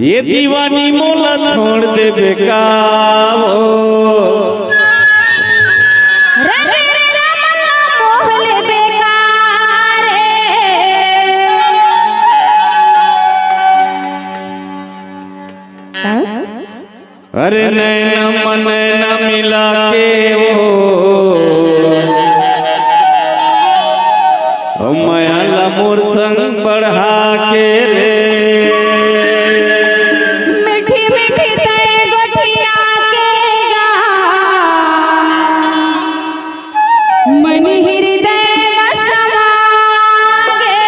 ये दीवानी मोला छोड़ दे बेकाओ अरे नैना मन नैना मिला के ओ मायाला मोर संग बढ़ा के रे मीठी मीठी तय गोठिया के गा मन हृदय मसमागे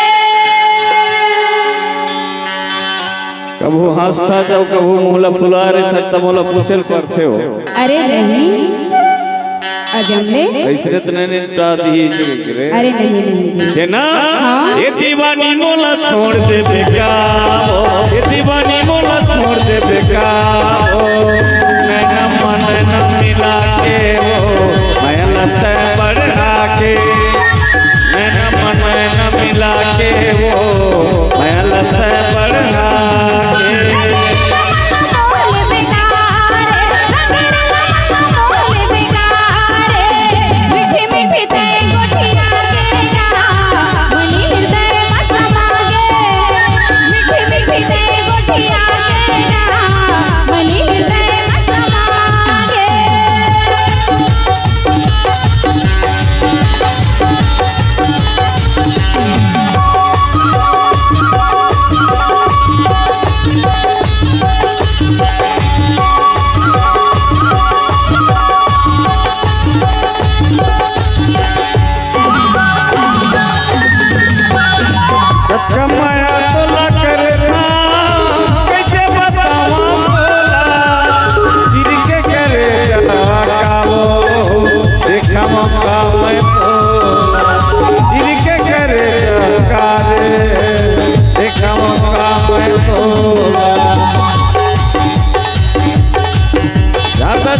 कबू हंसता जाओ कबू मोला फुला रे था मोला पूछल करते हो। अरे नहीं अजमले ऐसे तो नहीं टा दी रे। अरे नहीं जे ना ये दीवानी मोला छोड़ दे बेकाओ ये दीवानी मोला छोड़ दे बेकाओ नैना मन नैना मिला के वो माया लता बढ़ा के नैना मन नैना मिला के वो माया लता बढ़ा के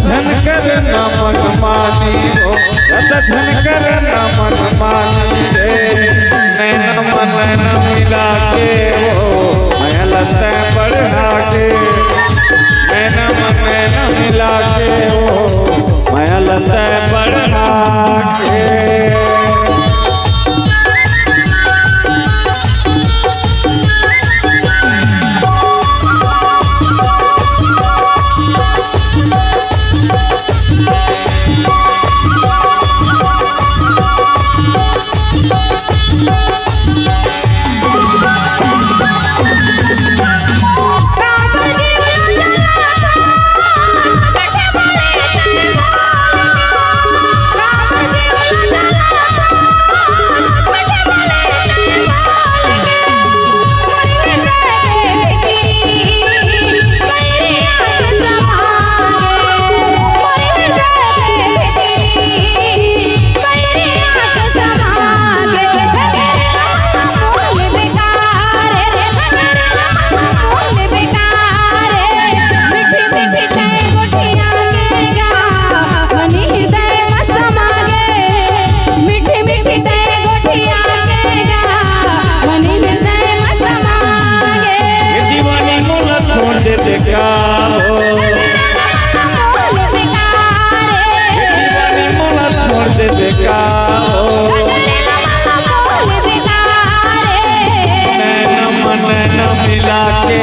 धनकर नमन मानी हो धनकर नमन मानी रे नैना मन नैना मिला के हो माया लता बढ़ा के नैना मन नैना मिला के हो माया लता बढ़ा के नैना मन नैना मिला के